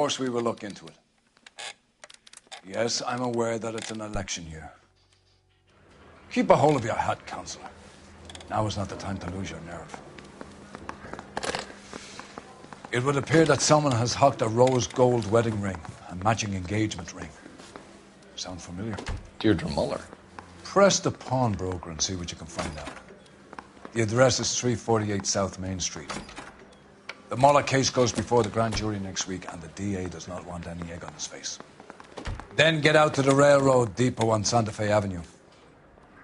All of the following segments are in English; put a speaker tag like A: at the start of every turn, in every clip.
A: course we will look into it. Yes, I'm aware that it's an election year. Keep a hold of your hat, Councillor. Now is not the time to lose your nerve. It would appear that someone has hocked a rose gold wedding ring, a matching engagement ring. Sound familiar?
B: Deirdre Muller.
A: Press the pawnbroker and see what you can find out. The address is 348 South Main Street. The Muller case goes before the grand jury next week, and the DA does not want any egg on his face. Then get out to the railroad depot on Santa Fe Avenue.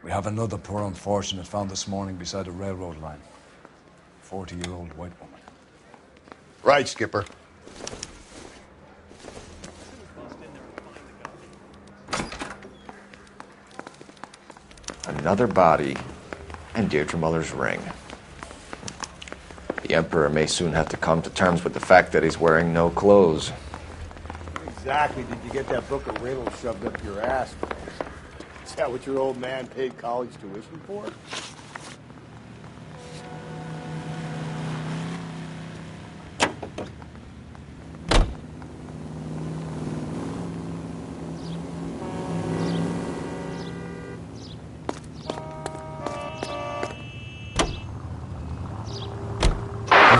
A: We have another poor unfortunate found this morning beside a railroad line. 40-year-old white woman.
C: Right, Skipper.
B: Another body, and Deirdre Muller's ring. The Emperor may soon have to come to terms with the fact that he's wearing no clothes.
C: Exactly did you get that book of riddles shoved up your ass? Is that what your old man paid college tuition for?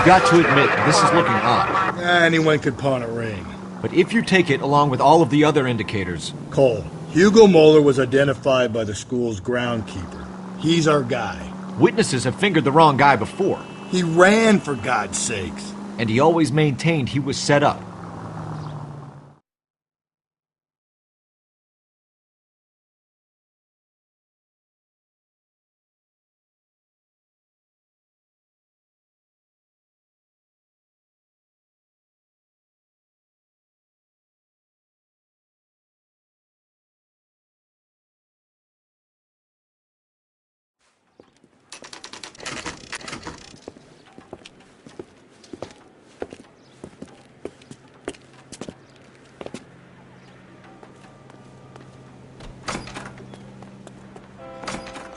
D: You've got to admit, this is looking odd.
C: Anyone could pawn a ring.
D: But if you take it along with all of the other indicators...
C: Cole, Hugo Moeller was identified by the school's groundkeeper. He's our guy.
D: Witnesses have fingered the wrong guy before.
C: He ran, for God's sakes.
D: And he always maintained he was set up.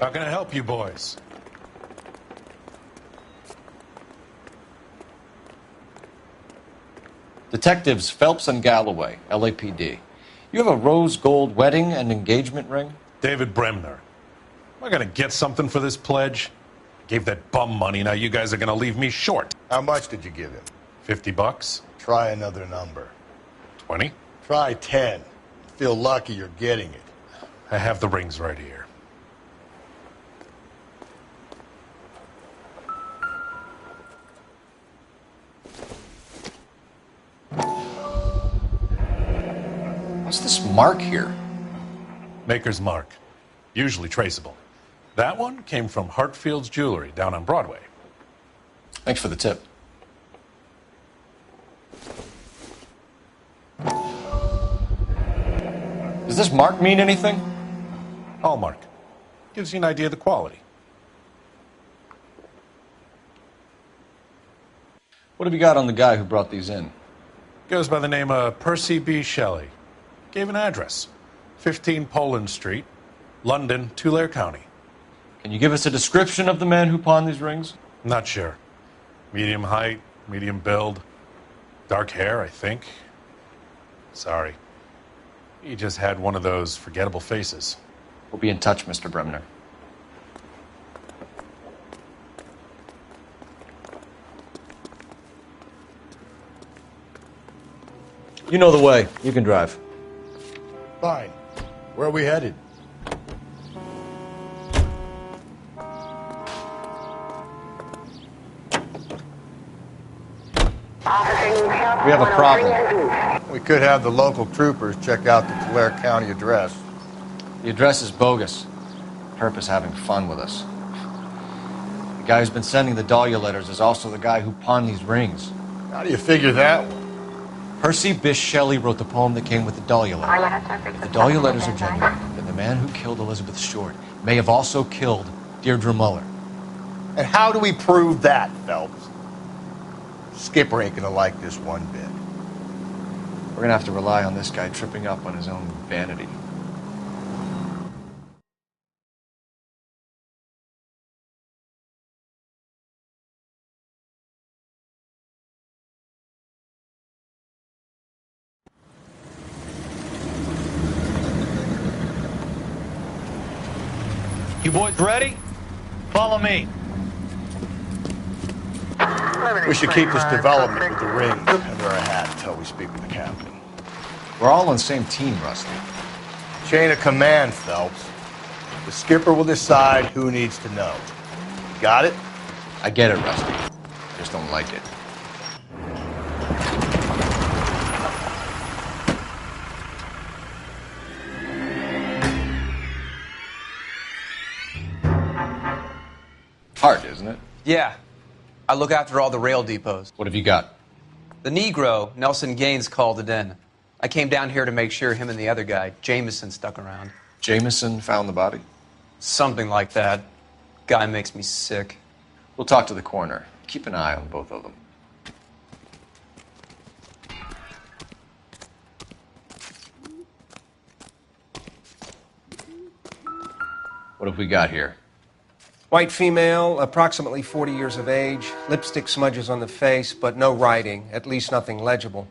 E: How can I help you boys?
B: Detectives Phelps and Galloway, LAPD. You have a rose gold wedding and engagement ring?
E: David Bremner. Am I gonna get something for this pledge? Gave that bum money, now you guys are gonna leave me short.
C: How much did you give him?
E: $50?
C: Try another number.
E: 20?
C: Try 10. Feel lucky you're getting it.
E: I have the rings right here.
B: What's this mark here?
E: Maker's mark. Usually traceable. That one came from Hartfield's Jewelry down on Broadway.
B: Thanks for the tip. Does this mark mean anything?
E: Hallmark. Gives you an idea of the quality.
B: What have you got on the guy who brought these in?
E: Goes by the name of Percy B. Shelley. Gave an address. 15 Poland Street, London, Tulare County.
B: Can you give us a description of the man who pawned these rings?
E: Not sure. Medium height, medium build. Dark hair, I think. Sorry. He just had one of those forgettable faces.
B: We'll be in touch, Mr. Bremner. You know the way. You can drive.
C: Fine. Where are we headed?
B: We have a problem.
C: We could have the local troopers check out the Tulare County address.
B: The address is bogus. Herp is having fun with us. The guy who's been sending the Dahlia letters is also the guy who pawned these rings.
C: How do you figure that one?
B: Percy Bysshe Shelley wrote the poem that came with the Dahlia letter. If the Dahlia letters are genuine, then the man who killed Elizabeth Short may have also killed Deirdre Muller.
C: And how do we prove that, Phelps? Skipper ain't gonna like this one bit.
B: We're gonna have to rely on this guy tripping up on his own vanity.
F: You boys ready? Follow me.
C: We should keep this development with the rings under our hat until we speak with the captain.
B: We're all on the same team, Rusty.
C: Chain of command, Phelps. The skipper will decide who needs to know. Got it?
B: I get it, Rusty. I just don't like it. Hard, isn't it?
G: Yeah. I look after all the rail depots.
B: What have you got?
G: The Negro, Nelson Gaines, called it in. I came down here to make sure him and the other guy, Jameson, stuck around.
B: Jameson found the body?
G: Something like that. Guy makes me sick.
B: We'll talk to the coroner. Keep an eye on both of them. What have we got here?
H: White female, approximately 40 years of age, lipstick smudges on the face, but no writing, at least nothing legible.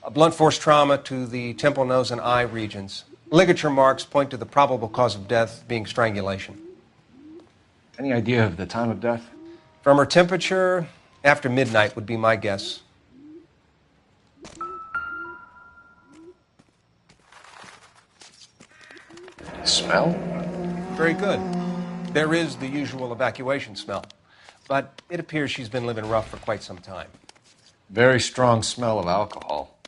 H: A blunt force trauma to the temple, nose, and eye regions. Ligature marks point to the probable cause of death being strangulation.
B: Any idea of the time of death?
H: From her temperature, after midnight would be my guess.
B: Smell?
H: Very good. There is the usual evacuation smell, but it appears she's been living rough for quite some time.
B: Very strong smell of alcohol.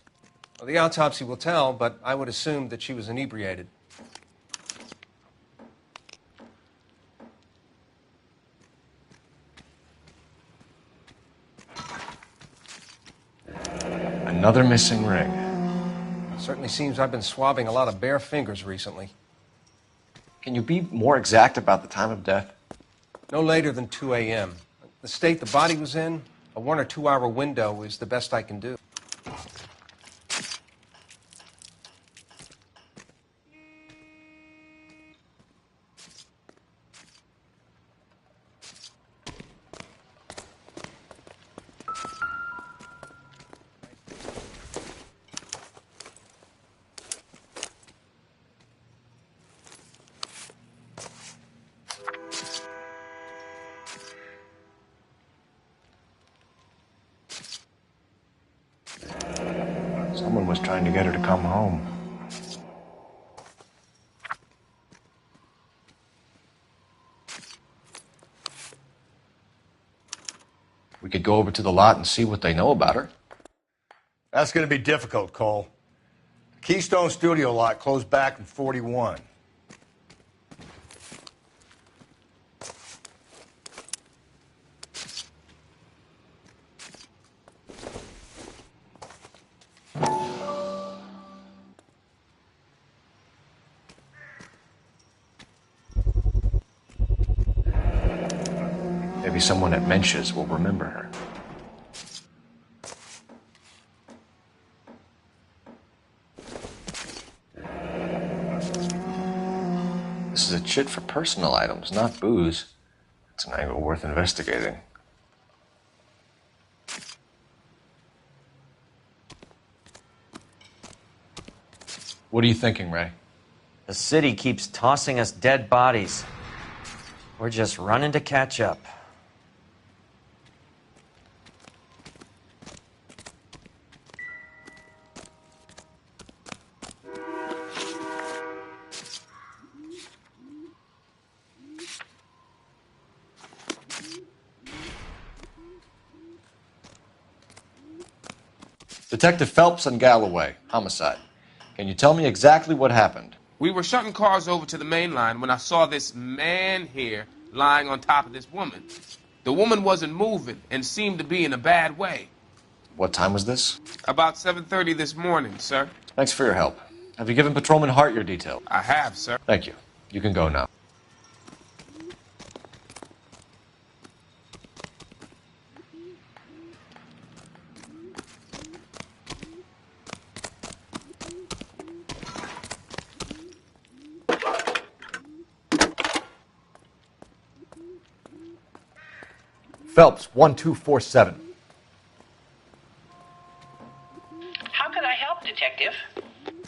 H: Well, the autopsy will tell, but I would assume that she was inebriated.
B: Another missing ring.
H: Certainly seems I've been swabbing a lot of bare fingers recently.
B: Can you be more exact about the time of death?
H: No later than 2 a.m. The state the body was in, a 1 or 2 hour window is the best I can do.
B: Someone was trying to get her to come home. We could go over to the lot and see what they know about her.
C: That's going to be difficult, Cole. Keystone Studio lot closed back in 41.
B: Maybe someone at Mensch's will remember her. This is a chit for personal items, not booze. It's an angle worth investigating. What are you thinking, Ray?
I: The city keeps tossing us dead bodies. We're just running to catch up.
B: Detective Phelps and Galloway, homicide. Can you tell me exactly what happened?
J: We were shutting cars over to the main line when I saw this man here lying on top of this woman. The woman wasn't moving and seemed to be in a bad way.
B: What time was this?
J: About 7:30 this morning, sir.
B: Thanks for your help. Have you given Patrolman Hart your detail?
J: I have, sir.
B: Thank you. You can go now.
D: Phelps, 1247.
K: How can I help, Detective?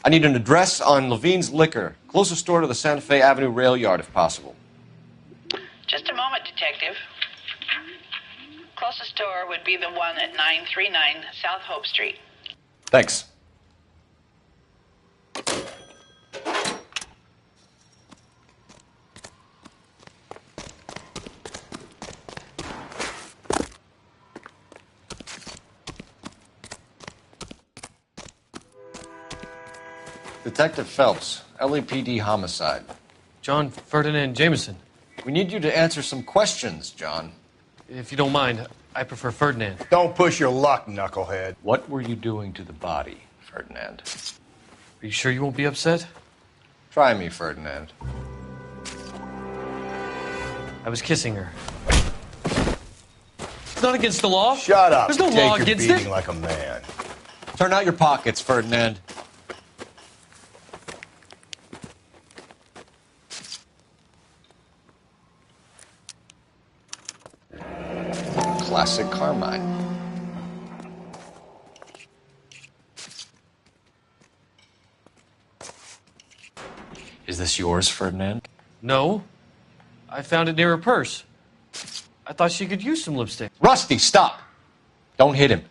B: I need an address on Levine's Liquor, closest store to the Santa Fe Avenue rail yard, if possible.
K: Detective. Closest store would be the one at 939 South Hope Street.
B: Thanks. Detective Phelps, LAPD homicide.
L: John Ferdinand Jameson.
B: We need you to answer some questions, John.
L: If you don't mind, I prefer Ferdinand.
C: Don't push your luck, knucklehead.
B: What were you doing to the body, Ferdinand?
L: Are you sure you won't be upset?
B: Try me, Ferdinand.
L: I was kissing her. It's not against the law.
C: Shut up.
L: There's no
C: Take
L: law
C: your
L: against
C: beating
L: it.
C: like a man.
B: Turn out your pockets, Ferdinand. Classic Carmine. Is this yours, Ferdinand?
L: No. I found it near her purse. I thought she could use some lipstick.
B: Rusty, stop! Don't hit him.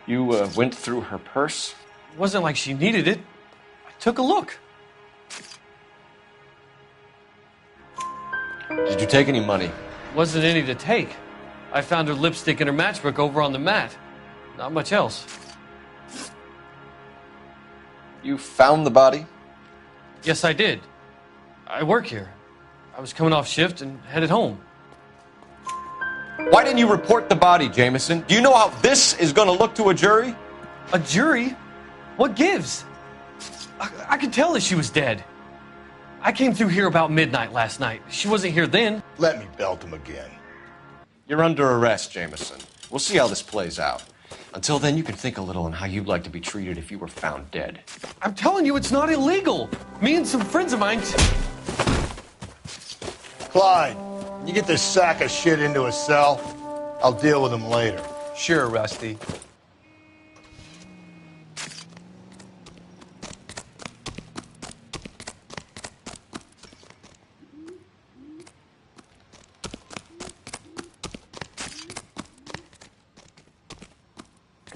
B: You went through her purse?
L: It wasn't like she needed it. I took a look.
B: Did you take any money?
L: Wasn't any to take. I found her lipstick and her matchbook over on the mat. Not much else.
B: You found the body?
L: Yes, I did. I work here. I was coming off shift and headed home.
B: Why didn't you report the body, Jameson? Do you know how this is going to look to a jury?
L: A jury? What gives? I could tell that she was dead. I came through here about midnight last night. She wasn't here then.
C: Let me belt him again.
B: You're under arrest, Jameson. We'll see how this plays out. Until then, you can think a little on how you'd like to be treated if you were found dead.
L: I'm telling you, it's not illegal. Me and some friends of mine...
C: Clyde, you get this sack of shit into a cell. I'll deal with him later.
G: Sure, Rusty.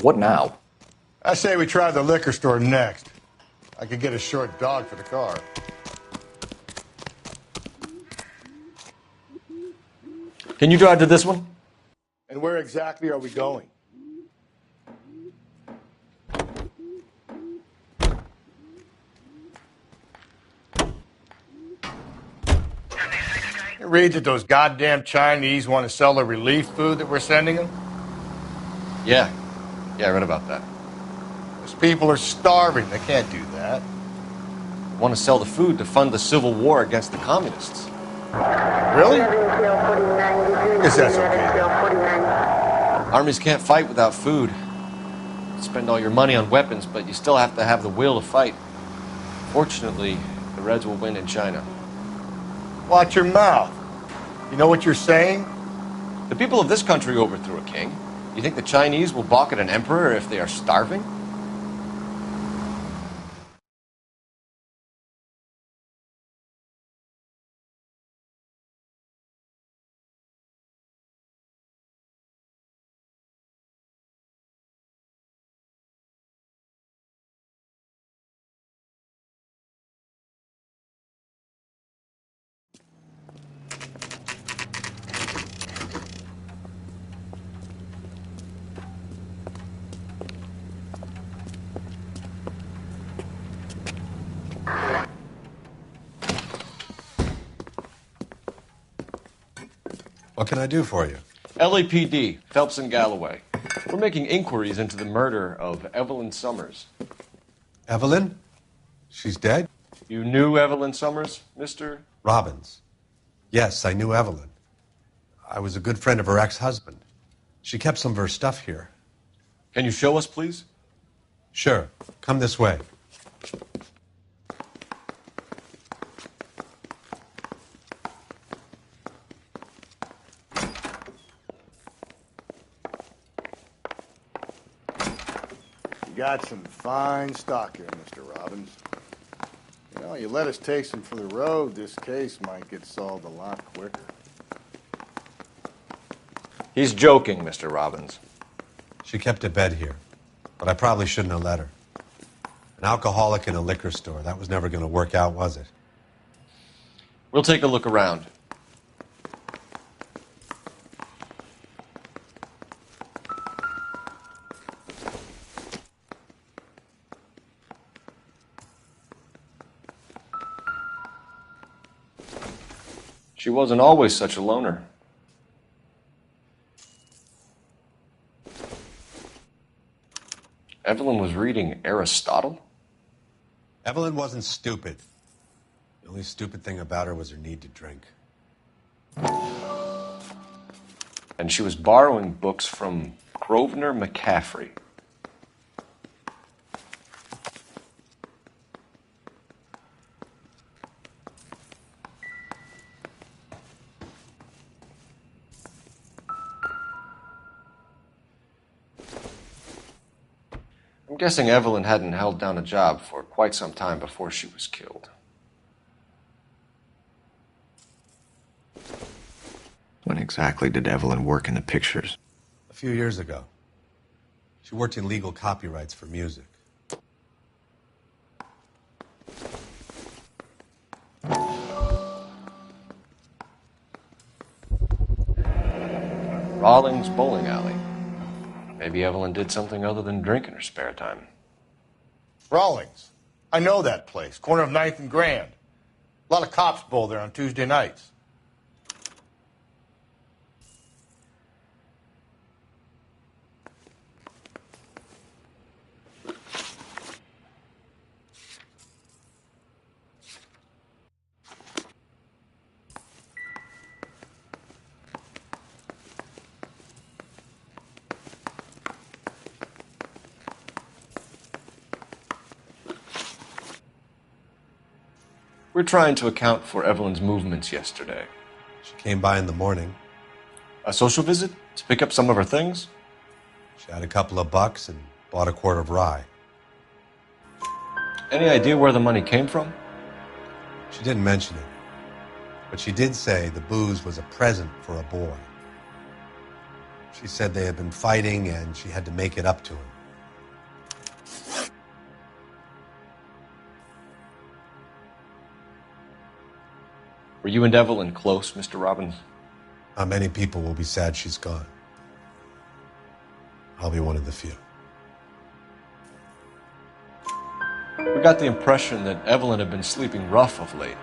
B: What now?
C: I say we try the liquor store next. I could get a short dog for the car.
B: Can you drive to this one?
C: And where exactly are we going? It reads that those goddamn Chinese want to sell the relief food that we're sending them?
B: Yeah. Yeah, I read about that.
C: Those people are starving. They can't do that.
B: They want to sell the food to fund the civil war against the communists.
C: Really? Guess that's okay.
B: Armies can't fight without food. You spend all your money on weapons, but you still have to have the will to fight. Fortunately, the Reds will win in China.
C: Watch your mouth. You know what you're saying?
B: The people of this country overthrew a king. You think the Chinese will balk at an emperor if they are starving?
M: What can I do for you?
B: LAPD, Phelps and Galloway. We're making inquiries into the murder of Evelyn Summers.
M: Evelyn? She's dead?
B: You knew Evelyn Summers, Mr.
M: Robbins. Yes, I knew Evelyn. I was a good friend of her ex-husband. She kept some of her stuff here.
B: Can you show us, please?
M: Sure. Come this way.
C: You got some fine stock here, Mr. Robbins. You know, Well, you let us take some for the road, this case might get solved a lot quicker.
B: He's joking, Mr. Robbins.
M: She kept a bed here, but I probably shouldn't have let her. An alcoholic in a liquor store, that was never going to work out, was it?
B: We'll take a look around. She wasn't always such a loner. Evelyn was reading Aristotle?
M: Evelyn wasn't stupid. The only stupid thing about her was her need to drink.
B: And she was borrowing books from Grosvenor McCaffrey. I'm guessing Evelyn hadn't held down a job for quite some time before she was killed.
N: When exactly did Evelyn work in the pictures?
M: A few years ago. She worked in legal copyrights for music.
B: Rawlings Bowling Alley. Maybe Evelyn did something other than drink in her spare time.
C: Rawlings. I know that place. Corner of 9th and Grand. A lot of cops bowl there on Tuesday nights.
B: We're trying to account for Evelyn's movements yesterday.
M: She came by in the morning.
B: A social visit? To pick up some of her things?
M: She had a couple of bucks and bought a quart of rye.
B: Any idea where the money came from?
M: She didn't mention it, but she did say the booze was a present for a boy. She said they had been fighting and she had to make it up to him.
B: Were you and Evelyn close, Mr. Robbins?
M: Not many people will be sad she's gone. I'll be one of the few.
B: We got the impression that Evelyn had been sleeping rough of late.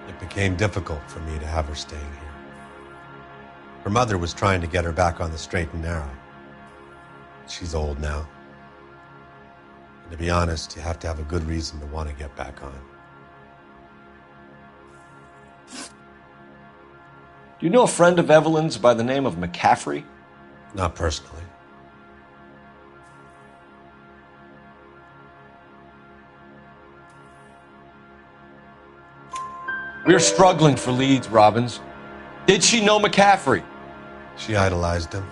M: It became difficult for me to have her staying here. Her mother was trying to get her back on the straight and narrow. She's old now. And to be honest, you have to have a good reason to want to get back on.
B: Do you know a friend of Evelyn's by the name of McCaffrey?
M: Not personally.
B: We're struggling for leads, Robbins. Did she know McCaffrey?
M: She idolized him.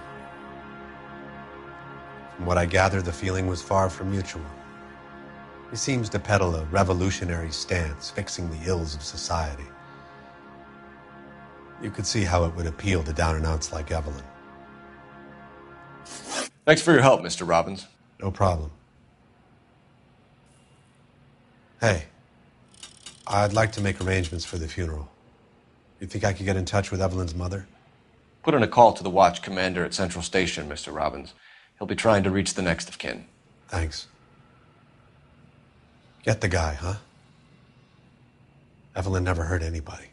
M: From what I gather, the feeling was far from mutual. He seems to peddle a revolutionary stance, fixing the ills of society. You could see how it would appeal to down-and-outs like Evelyn.
B: Thanks for your help, Mr. Robbins.
M: No problem. Hey, I'd like to make arrangements for the funeral. You think I could get in touch with Evelyn's mother?
B: Put in a call to the watch commander at Central Station, Mr. Robbins. He'll be trying to reach the next of kin.
M: Thanks. Get the guy, huh? Evelyn never hurt anybody.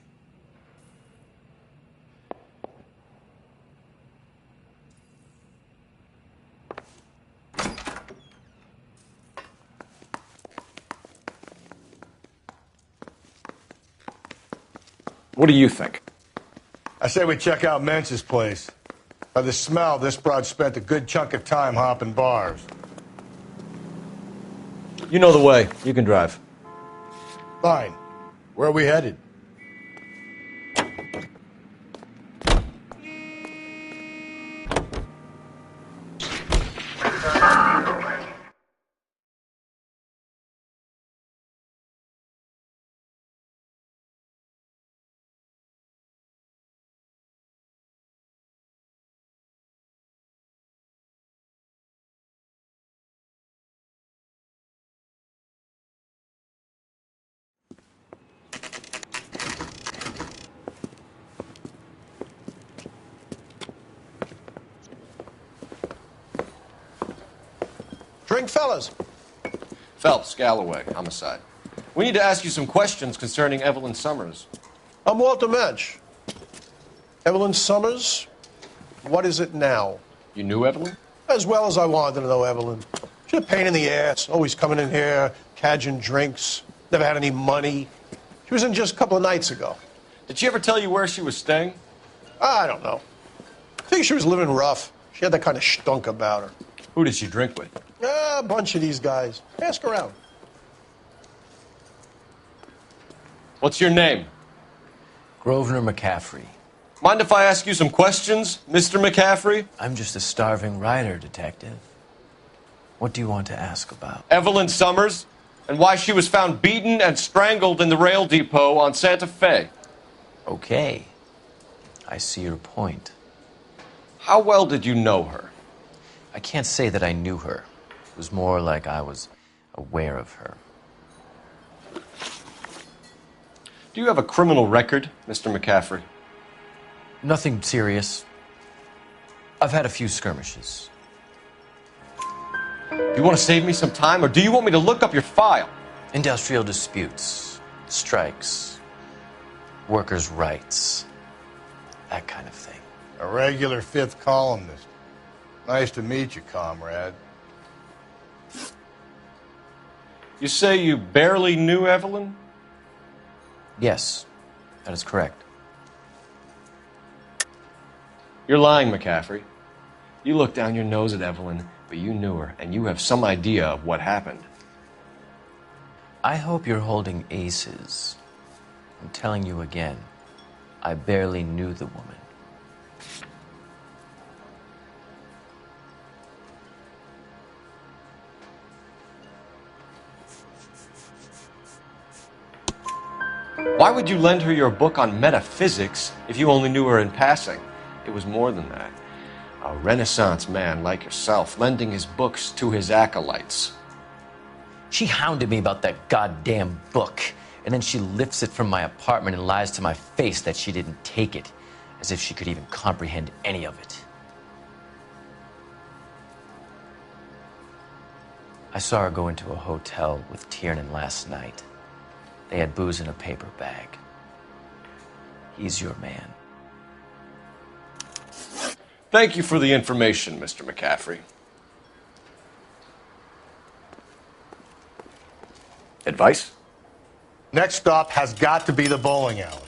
B: What do you think?
C: I say we check out Mensch's place. By the smell, this broad spent a good chunk of time hopping bars.
B: You know the way. You can drive.
C: Fine. Where are we headed?
O: drink, fellas?
B: Phelps, Galloway, homicide. We need to ask you some questions concerning Evelyn Summers.
O: I'm Walter Mensch. Evelyn Summers, what is it now?
B: You knew Evelyn?
O: As well as I wanted to know Evelyn. She's a pain in the ass, always coming in here, cadging drinks, never had any money. She was in just a couple of nights ago.
B: Did she ever tell you where she was staying?
O: I don't know. I think she was living rough. She had that kind of stunk about her.
B: Who did she drink with?
O: A bunch of these guys. Ask around.
B: What's your name?
P: Grosvenor McCaffrey.
B: Mind if I ask you some questions, Mr. McCaffrey?
P: I'm just a starving writer, Detective. What do you want to ask about?
B: Evelyn Summers, and why she was found beaten and strangled in the rail depot on Santa Fe.
P: Okay. I see your point.
B: How well did you know her?
P: I can't say that I knew her. It was more like I was aware of her.
B: Do you have a criminal record, Mr. McCaffrey?
P: Nothing serious. I've had a few skirmishes.
B: Do you want to save me some time, or do you want me to look up your file?
P: Industrial disputes, strikes, workers' rights, that kind of thing.
C: A regular fifth columnist. Nice to meet you, comrade.
B: You say you barely knew Evelyn?
P: Yes, that is correct.
B: You're lying, McCaffrey. You looked down your nose at Evelyn, but you knew her, and you have some idea of what happened.
P: I hope you're holding aces. I'm telling you again, I barely knew the woman.
B: Why would you lend her your book on metaphysics if you only knew her in passing? It was more than that. A Renaissance man like yourself lending his books to his acolytes.
P: She hounded me about that goddamn book, and then she lifts it from my apartment and lies to my face that she didn't take it, as if she could even comprehend any of it. I saw her go into a hotel with Tiernan last night. They had booze in a paper bag. He's your man.
B: Thank you for the information, Mr. McCaffrey. Advice?
C: Next stop has got to be the bowling alley.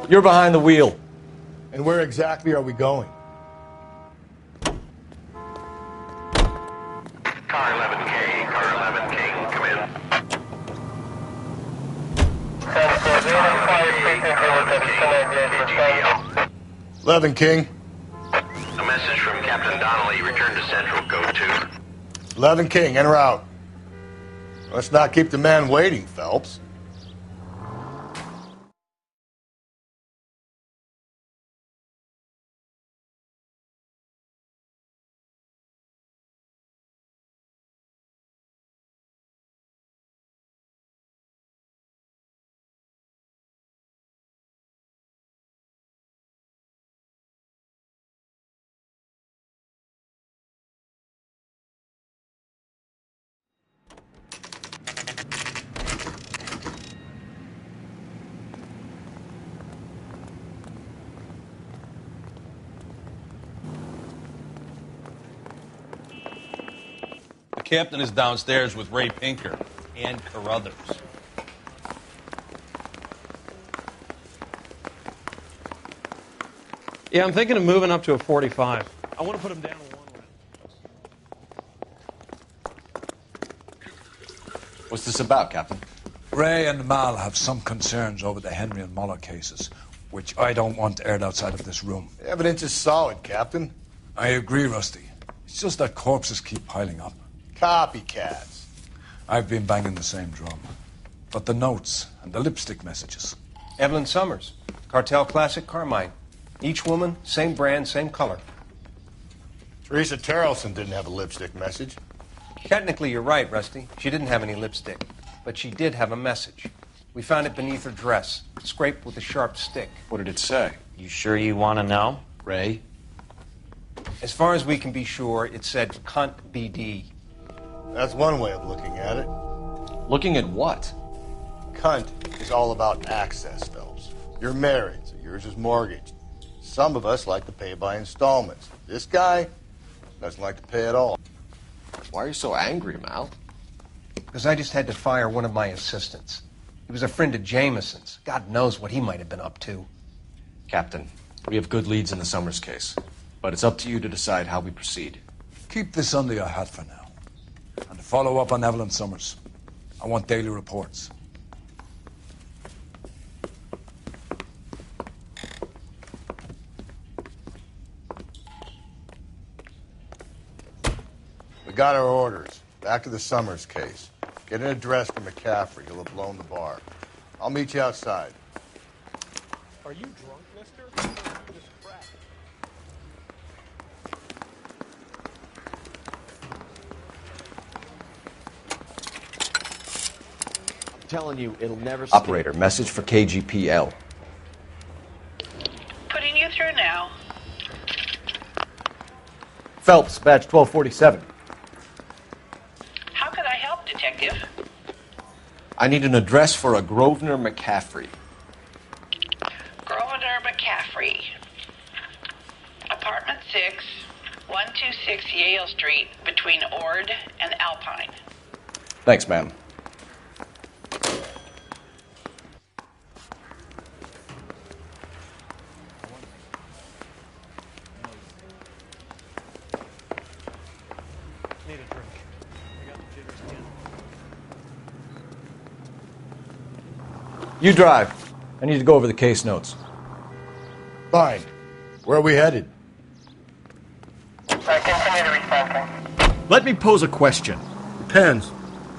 B: You're behind the wheel.
C: And where exactly are we going?
Q: Car 11K, Car 11K, come in.
C: 11 King.
Q: A message from Captain Donnelly. Return to Central, Code 2.
C: 11 King, en route. Let's not keep the man waiting, Phelps.
R: The captain is downstairs with Ray Pinker and Carruthers.
L: Yeah, I'm thinking of moving up to a 45. I want to put him down to 1 round.
B: What's this about, Captain?
A: Ray and Mal have some concerns over the Henry and Muller cases, which I don't want aired outside of this room.
C: The evidence is solid, Captain.
A: I agree, Rusty. It's just that corpses keep piling up.
C: Copycats.
A: I've been banging the same drum. But the notes and the lipstick messages.
H: Evelyn Summers, Cartel Classic Carmine. Each woman, same brand, same color.
C: Teresa Terrelson didn't have a lipstick message.
H: Technically, you're right, Rusty. She didn't have any lipstick. But she did have a message. We found it beneath her dress, scraped with a sharp stick.
B: What did it say?
I: You sure you want to know?
B: Ray?
H: As far as we can be sure, it said cunt BD.
C: That's one way of looking at it.
B: Looking at what?
C: Cunt is all about access, Phelps. You're married, so yours is mortgaged. Some of us like to pay by installments. This guy doesn't like to pay at all.
B: Why are you so angry, Mal?
H: Because I just had to fire one of my assistants. He was a friend of Jameson's. God knows what he might have been up to.
B: Captain, we have good leads in the Summers case, but it's up to you to decide how we proceed.
A: Keep this under your hat for now. And to follow up on Evelyn Summers, I want daily reports.
C: We got our orders. Back to the Summers case. Get an address for McCaffrey. He'll have blown the bar. I'll meet you outside.
O: Are you drunk, mister? Just crap.
B: I'm telling you, it'll never stop. Operator, message for KGPL.
K: Putting you through now.
B: Phelps, badge 1247.
K: How could I help, Detective?
B: I need an address for a Grosvenor McCaffrey.
K: Grosvenor McCaffrey. Apartment 6, 126 Yale Street, between Ord and Alpine.
B: Thanks, ma'am.
L: Need a drink. I got the jitters again.
B: You drive. I need to go over the case notes.
C: Fine. Where are we headed?
Q: Continue to respond.
D: Let me pose a question.
C: Depends.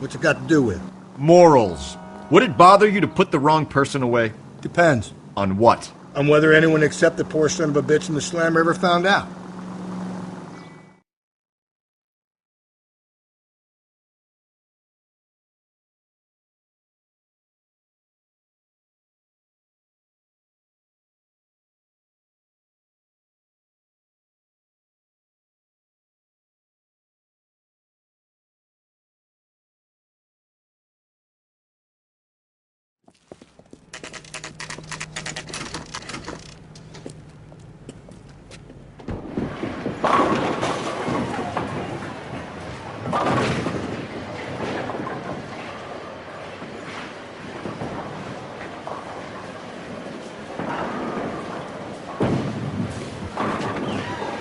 C: What's it got to do with?
D: Morals. Would it bother you to put the wrong person away?
C: Depends.
D: On what?
C: On whether anyone except the poor son of a bitch in the slammer ever found out.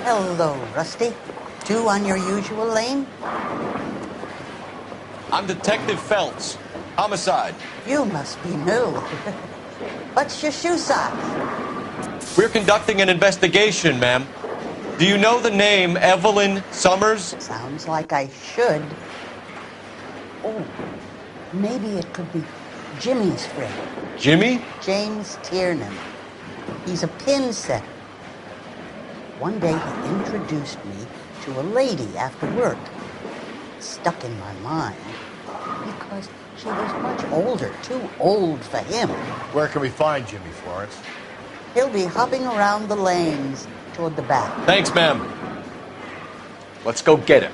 S: Hello, Rusty. Two on your usual lane?
B: I'm Detective Phelps. Homicide.
S: You must be new. What's your shoe size?
B: We're conducting an investigation, ma'am. Do you know the name Evelyn Summers?
S: Sounds like I should. Oh, maybe it could be Jimmy's friend.
B: Jimmy?
S: James Tiernan. He's a pin setter. One day he introduced me to a lady after work. Stuck in my mind because she was much older, too old for him.
C: Where can we find Jimmy, Florence?
S: He'll be hopping around the lanes toward the back.
B: Thanks, ma'am. Let's go get him.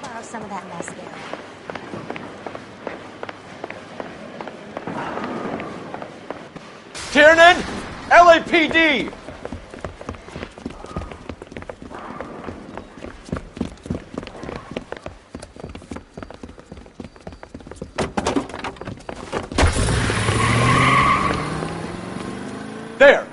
T: Borrow some of that mascara.
B: Tiernan! LAPD! There!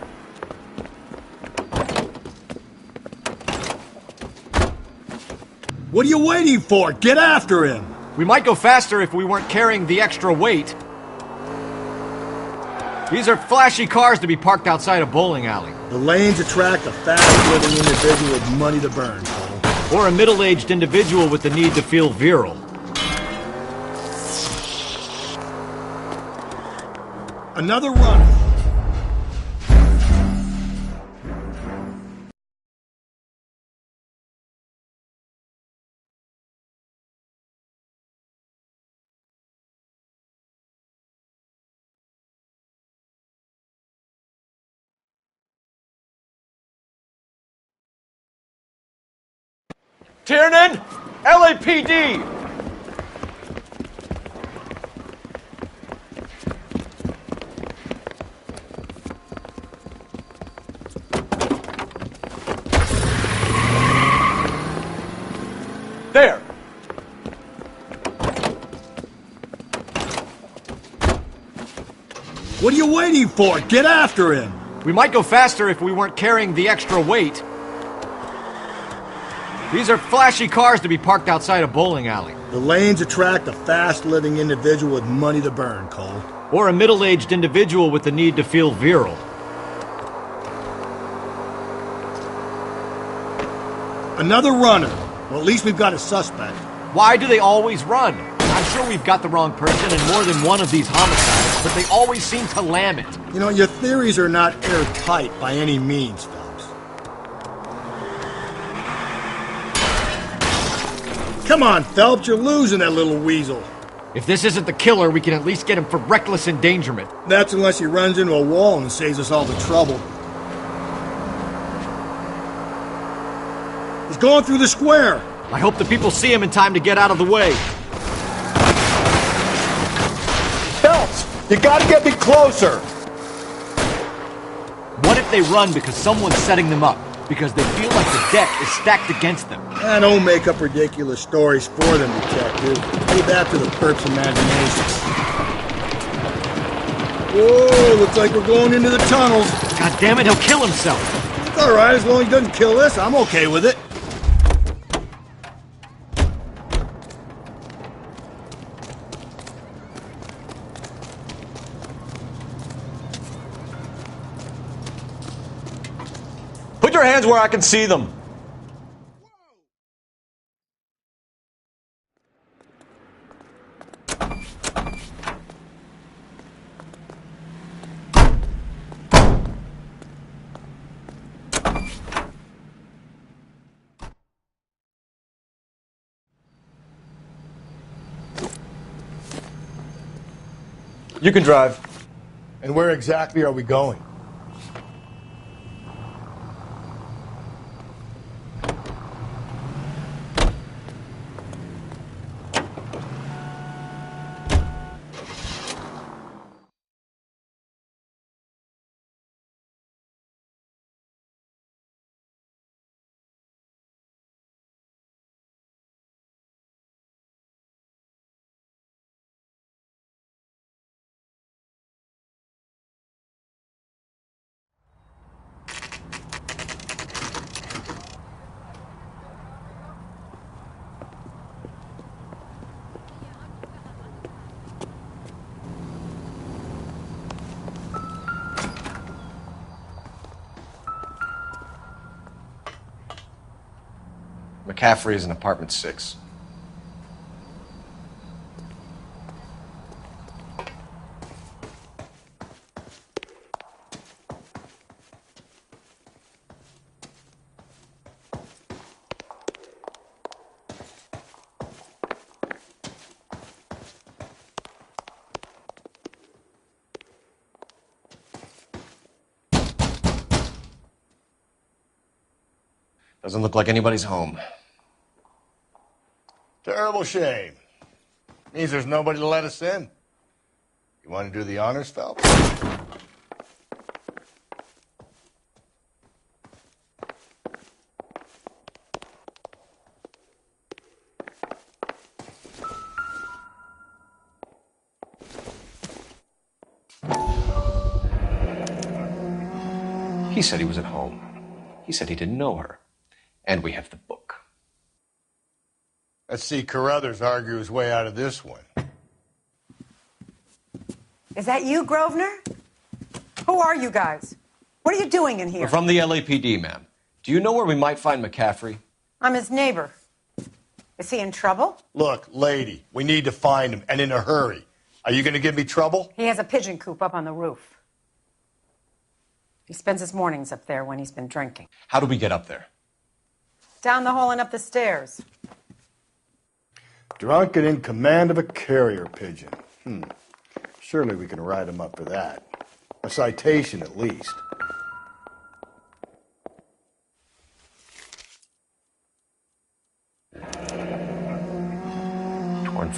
U: What are you waiting for? Get after him!
D: We might go faster if we weren't carrying the extra weight. These are flashy cars to be parked outside a bowling alley.
U: The lanes attract a fast-living individual with money to burn, Cole.
D: Or a middle-aged individual with the need to feel virile.
U: Another runner.
B: Tiernan! LAPD! There!
U: What are you waiting for? Get after him!
D: We might go faster if we weren't carrying the extra weight. These are flashy cars to be parked outside a bowling alley.
U: The lanes attract a fast-living individual with money to burn, Cole.
D: Or a middle-aged individual with the need to feel virile.
U: Another runner. Well, at least we've got a suspect.
D: Why do they always run? I'm sure we've got the wrong person in more than one of these homicides, but they always seem to lam it.
U: You know, your theories are not airtight by any means, Phelps. Come on, Phelps, you're losing that little weasel.
D: If this isn't the killer, we can at least get him for reckless endangerment.
U: That's unless he runs into a wall and saves us all the trouble. He's going through the square.
D: I hope the people see him in time to get out of the way.
U: Phelps, you gotta get me closer.
D: What if they run because someone's setting them up? Because they feel like the deck is stacked against them?
U: Don't make up ridiculous stories for them, detective. Leave that to the perp's imagination. Whoa, looks like we're going into the tunnels.
D: God damn it, he'll kill himself.
U: It's all right, as long as he doesn't kill us, I'm okay with it.
B: Put your hands where I can see them. You can drive.
C: And where exactly are we going?
B: McCaffrey is in apartment 6. Doesn't look like anybody's home.
C: Terrible shame. Means there's nobody to let us in. You want to do the honors, Phelps?
B: He said he was at home. He said he didn't know her. And we have the book.
C: Let's see Carruthers argue his way out of this one.
E: Is that you, Grosvenor? Who are you guys? What are you doing in here?
B: We're from the LAPD, ma'am. Do you know where we might find McCaffrey?
E: I'm his neighbor. Is he in trouble?
C: Look, lady, we need to find him, and in a hurry. Are you going to give me trouble?
E: He has a pigeon coop up on the roof. He spends his mornings up there when he's been drinking.
B: How do we get up there?
E: Down the hall and up the stairs.
C: Drunk and in command of a carrier pigeon. Surely we can write him up for that. A citation, at least.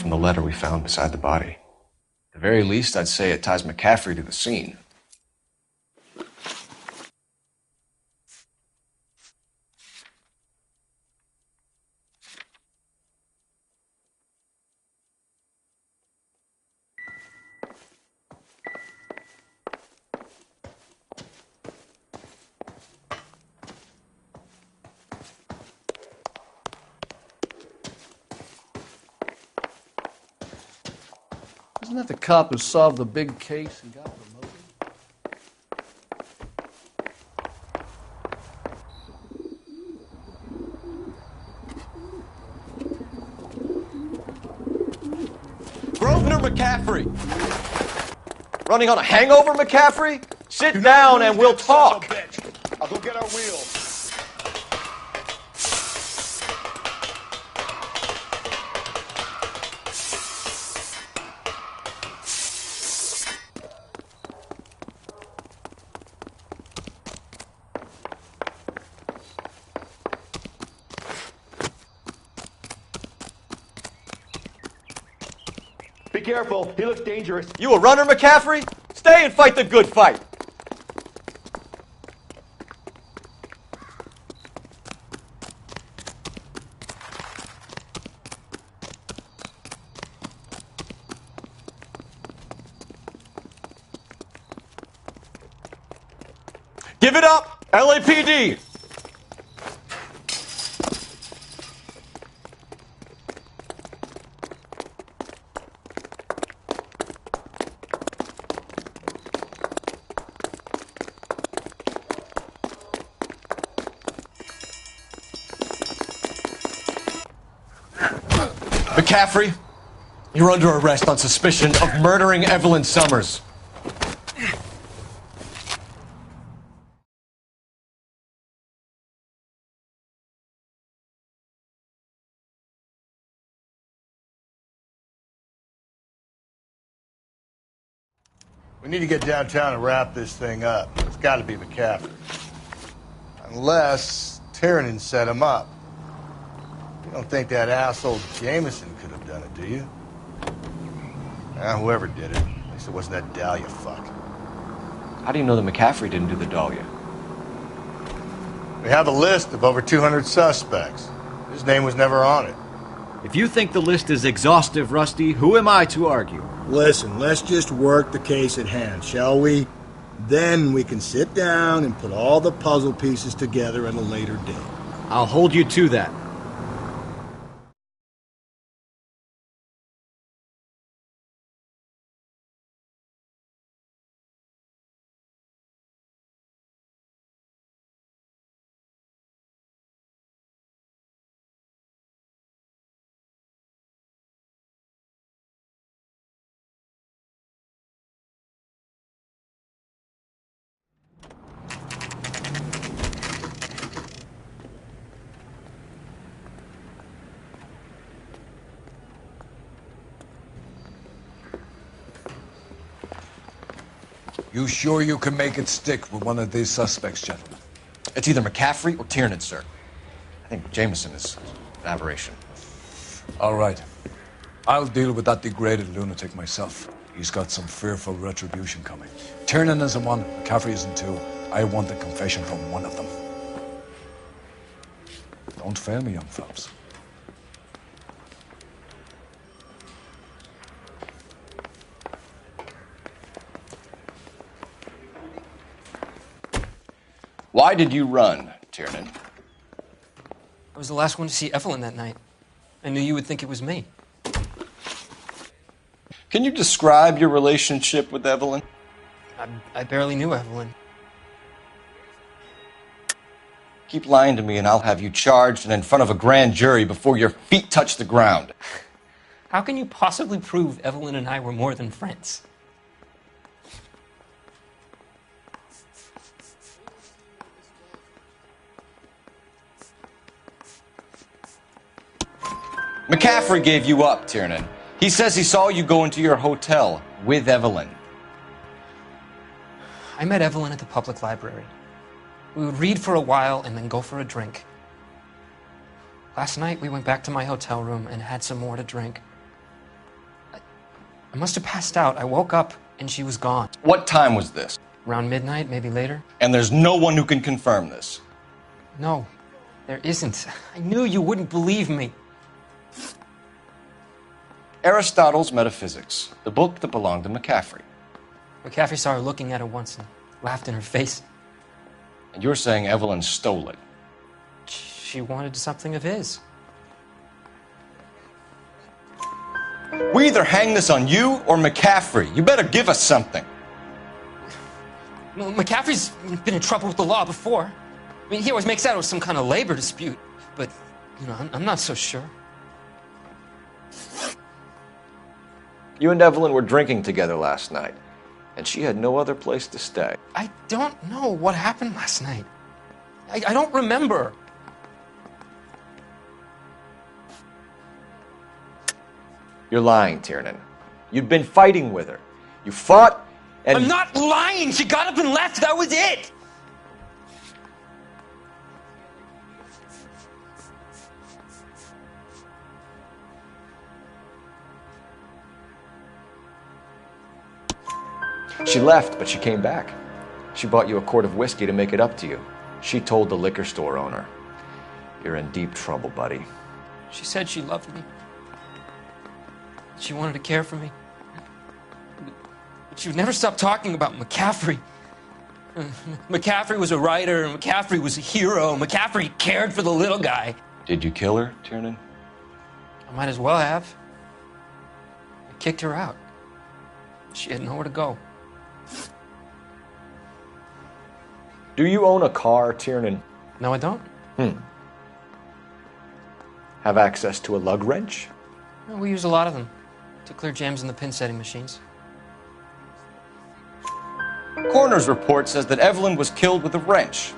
B: from the letter we found beside the body. At the very least, I'd say it ties McCaffrey to the scene.
F: Isn't that the cop who solved the big case and got promoted?
B: Grosvenor McCaffrey! Running on a hangover, McCaffrey? Sit down and we'll talk.
C: I'll go get our wheels.
B: Be careful. He looks dangerous. You a runner, McCaffrey? Stay and fight the good fight. Give it up, LAPD! McCaffrey, you're under arrest on suspicion of murdering Evelyn Summers.
C: We need to get downtown and wrap this thing up. It's got to be McCaffrey. Unless Tiernan set him up. You don't think that asshole Jameson could have done it, do you? Whoever did it. At least it wasn't that Dahlia fuck.
B: How do you know that McCaffrey didn't do the Dahlia?
C: We have a list of over 200 suspects. His name was never on it.
D: If you think the list is exhaustive, Rusty, who am I to argue?
U: Listen, let's just work the case at hand, shall we? Then we can sit down and put all the puzzle pieces together at a later date.
D: I'll hold you to that.
A: You sure you can make it stick with one of these suspects, gentlemen?
B: It's either McCaffrey or Tiernan, sir. I think Jameson is an aberration.
A: All right. I'll deal with that degraded lunatic myself. He's got some fearful retribution coming. Tiernan isn't one, McCaffrey isn't two. I want a confession from one of them. Don't fail me, young fellows.
B: Why did you run, Tiernan?
L: I was the last one to see Evelyn that night. I knew you would think it was me.
B: Can you describe your relationship with Evelyn?
L: I barely knew Evelyn.
B: Keep lying to me and I'll have you charged and in front of a grand jury before your feet touch the ground.
L: How can you possibly prove Evelyn and I were more than friends?
B: McCaffrey gave you up, Tiernan. He says he saw you go into your hotel with Evelyn.
L: I met Evelyn at the public library. We would read for a while and then go for a drink. Last night we went back to my hotel room and had some more to drink. I must have passed out. I woke up and she was gone.
B: What time was this?
L: Around midnight, maybe later.
B: And there's no one who can confirm this.
L: No, there isn't. I knew you wouldn't believe me.
B: Aristotle's Metaphysics, the book that belonged to McCaffrey.
L: McCaffrey saw her looking at it once and laughed in her face.
B: And you're saying Evelyn stole it?
L: She wanted something of his.
B: We either hang this on you or McCaffrey. You better give us something.
L: Well, McCaffrey's been in trouble with the law before. I mean, he always makes out it was some kind of labor dispute. But, you know, I'm not so sure.
B: You and Evelyn were drinking together last night, and she had no other place to stay.
L: I don't know what happened last night. I don't remember.
B: You're lying, Tiernan. You'd been fighting with her. You fought, and...
L: I'm not lying! She got up and left! That was it!
B: She left, but she came back. She bought you a quart of whiskey to make it up to you. She told the liquor store owner. You're in deep trouble, buddy.
L: She said she loved me. She wanted to care for me. But she would never stop talking about McCaffrey. McCaffrey was a writer, and McCaffrey was a hero. McCaffrey cared for the little guy.
B: Did you kill her, Tiernan?
L: I might as well have. I kicked her out. She had nowhere to go.
B: Do you own a car, Tiernan?
L: No, I don't.
B: Have access to a lug wrench?
L: Well, we use a lot of them to clear jams in the pin setting machines.
B: Coroner's report says that Evelyn was killed with a wrench.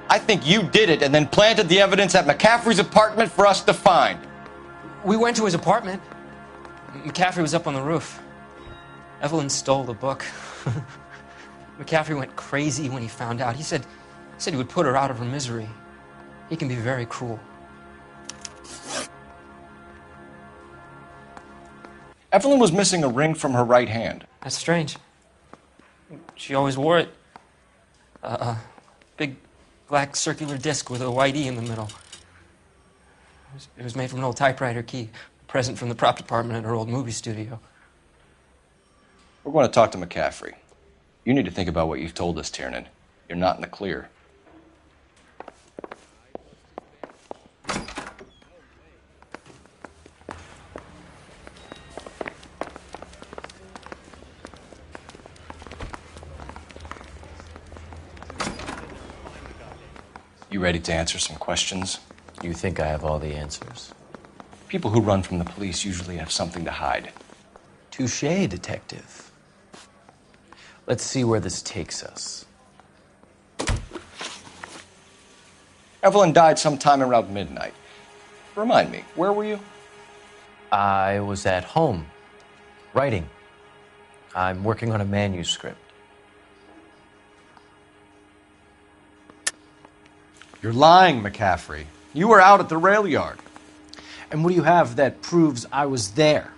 B: I think you did it and then planted the evidence at McCaffrey's apartment for us to find.
L: We went to his apartment. McCaffrey was up on the roof. Evelyn stole the book. McCaffrey went crazy when he found out. He said he would put her out of her misery. He can be very cruel.
B: Evelyn was missing a ring from her right hand.
L: That's strange. She always wore it. A big black circular disc with a white E in the middle. It was made from an old typewriter key, a present from the prop department at her old movie studio.
B: We're going to talk to McCaffrey. You need to think about what you've told us, Tiernan. You're not in the clear. You ready to answer some questions?
P: You think I have all the answers?
B: People who run from the police usually have something to hide.
P: Touché, detective. Let's see where this takes us.
B: Evelyn died sometime around midnight. Remind me, where were you?
P: I was at home, writing. I'm working on a manuscript.
D: You're lying, McCaffrey. You were out at the rail yard.
J: And what do you have that proves I was there?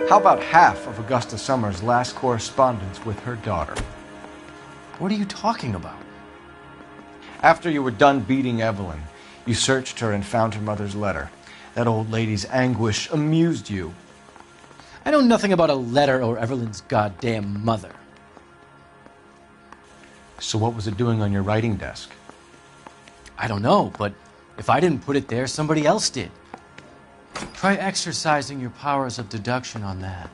D: How about half of Augusta Summers' last correspondence with her daughter?
J: What are you talking about?
D: After you were done beating Evelyn, you searched her and found her mother's letter. That old lady's anguish amused you.
J: I know nothing about a letter or Evelyn's goddamn mother.
D: So what was it doing on your writing desk?
J: I don't know, but if I didn't put it there, somebody else did. Try exercising your powers of deduction on that.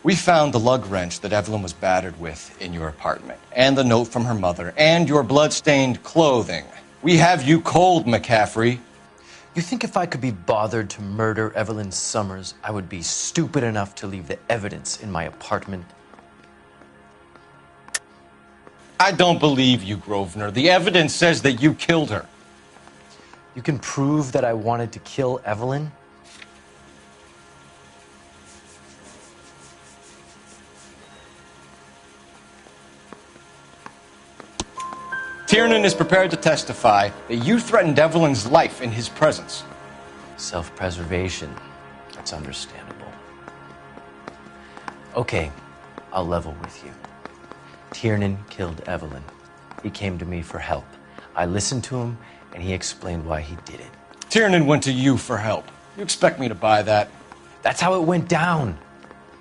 B: We found the lug wrench that Evelyn was battered with in your apartment, and the note from her mother, and your blood-stained clothing. We have you cold, McCaffrey.
P: You think if I could be bothered to murder Evelyn Summers, I would be stupid enough to leave the evidence in my apartment?
B: I don't believe you, Grosvenor. The evidence says that you killed her.
P: You can prove that I wanted to kill Evelyn?
D: Tiernan is prepared to testify that you threatened Evelyn's life in his presence.
P: Self-preservation. That's understandable. Okay, I'll level with you. Tiernan killed Evelyn. He came to me for help. I listened to him, and he explained why he did it.
D: Tiernan went to you for help. You expect me to buy that?
P: That's how it went down.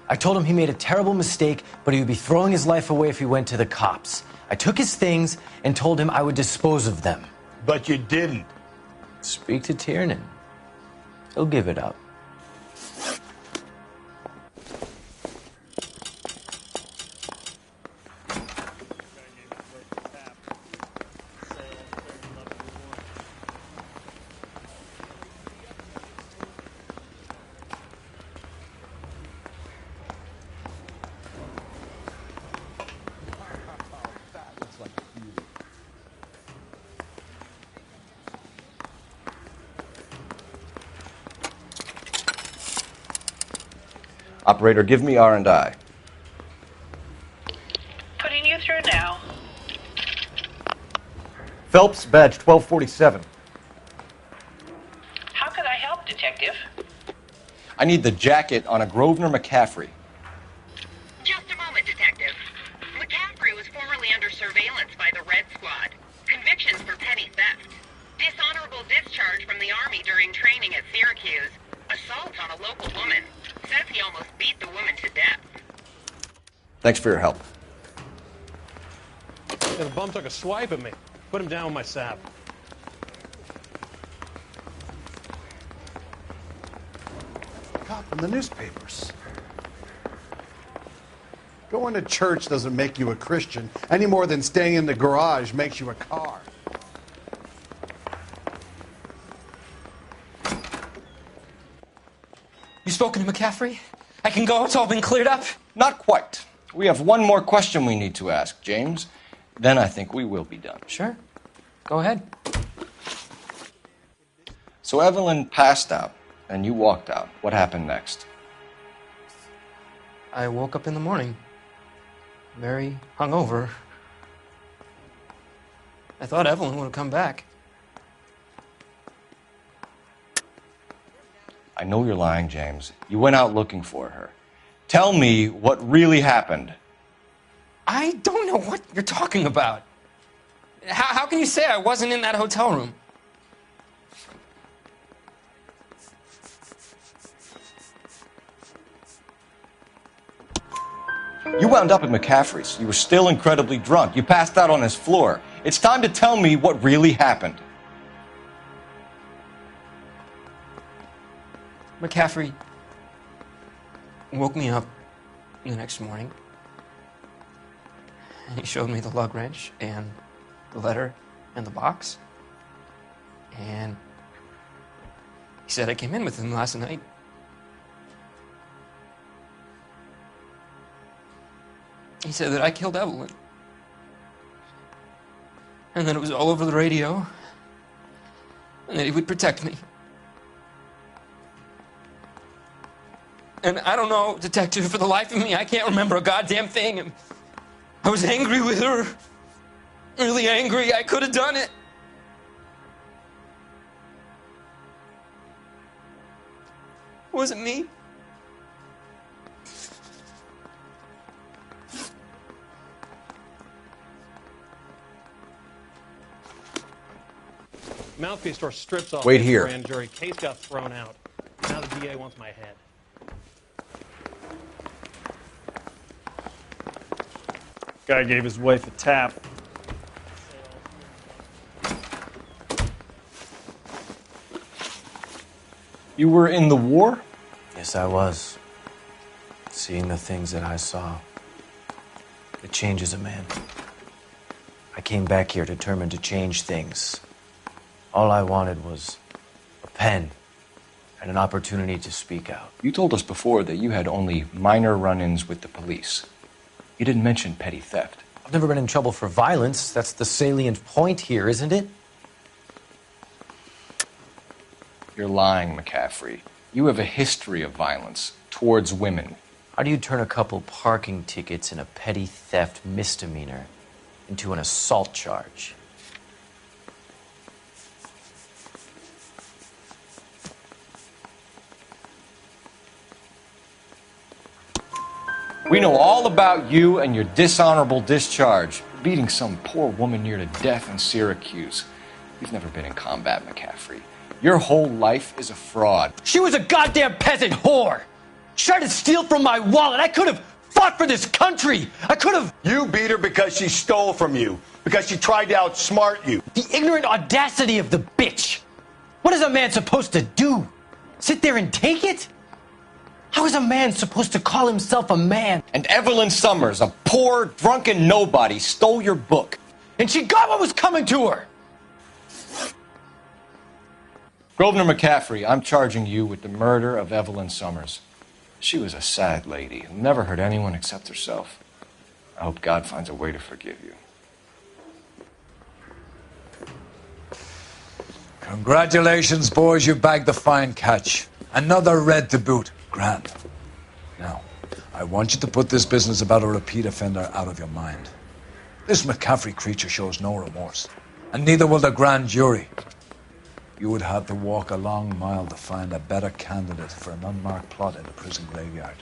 P: I told him he made a terrible mistake, but he would be throwing his life away if he went to the cops. I took his things and told him I would dispose of them.
C: But you didn't.
P: Speak to Tiernan. He'll give it up.
D: Operator, give me R&I.
K: Putting you through now.
D: Phelps, badge 1247.
K: How could I help, Detective?
D: I need the jacket on a Grosvenor McCaffrey.
K: Just a moment, Detective. McCaffrey was formerly under surveillance by the Red Squad. Convictions for petty theft. Dishonorable discharge from the Army during training at Syracuse. Assault on a local woman. Says he almost beat the woman to death.
D: Thanks for your help.
O: Yeah, the bum took a swipe at me. Put him down with my sap.
F: Cop in the newspapers. Going to church doesn't make you a Christian any more than staying in the garage makes you a car.
L: You spoken to McCaffrey? I can go? It's all been cleared up?
D: Not quite. We have one more question we need to ask, James. Then I think we will be done.
L: Sure. Go ahead.
D: So Evelyn passed out, and you walked out. What happened next?
L: I woke up in the morning, very hungover. I thought Evelyn would have come back.
D: I know you're lying, James. You went out looking for her. Tell me what really happened.
L: I don't know what you're talking about. How can you say I wasn't in that hotel room?
D: You wound up at McCaffrey's. You were still incredibly drunk. You passed out on his floor. It's time to tell me what really happened.
L: McCaffrey woke me up the next morning, and he showed me the lug wrench and the letter and the box, and he said I came in with him last night. He said that I killed Evelyn, and that it was all over the radio, and that he would protect me. And I don't know, Detective, for the life of me, I can't remember a goddamn thing. And I was angry with her. Really angry. I could have done it. Was it me?
O: Mouthpiece store strips off.
D: Wait
O: the
D: here.
O: Grand jury case got thrown out. Now the DA wants my head.
G: Guy gave his wife a tap.
D: You were in the war?
P: Yes, I was. Seeing the things that I saw, it changes a man. I came back here determined to change things. All I wanted was a pen and an opportunity to speak out.
D: You told us before that you had only minor run-ins with the police. You didn't mention petty theft.
P: I've never been in trouble for violence. That's the salient point here, isn't it?
D: You're lying, McCaffrey. You have a history of violence towards women.
P: How do you turn a couple parking tickets and a petty theft misdemeanor into an assault charge?
D: We know all about you and your dishonorable discharge, beating some poor woman near to death in Syracuse. You've never been in combat, McCaffrey. Your whole life is a fraud.
J: She was a goddamn peasant whore. She tried to steal from my wallet. I could have fought for this country. I could have.
U: You beat her because she stole from you, because she tried to outsmart you.
J: The ignorant audacity of the bitch. What is a man supposed to do? Sit there and take it? How is a man supposed to call himself a man?
D: And Evelyn Summers, a poor, drunken nobody, stole your book.
J: And she got what was coming to her.
D: Grosvenor McCaffrey, I'm charging you with the murder of Evelyn Summers. She was a sad lady who never hurt anyone except herself. I hope God finds a way to forgive you.
A: Congratulations, boys. You bagged the fine catch. Another red to boot. Grand. Now, I want you to put this business about a repeat offender out of your mind. This McCaffrey creature shows no remorse, and neither will the grand jury. You would have to walk a long mile to find a better candidate for an unmarked plot in a prison graveyard.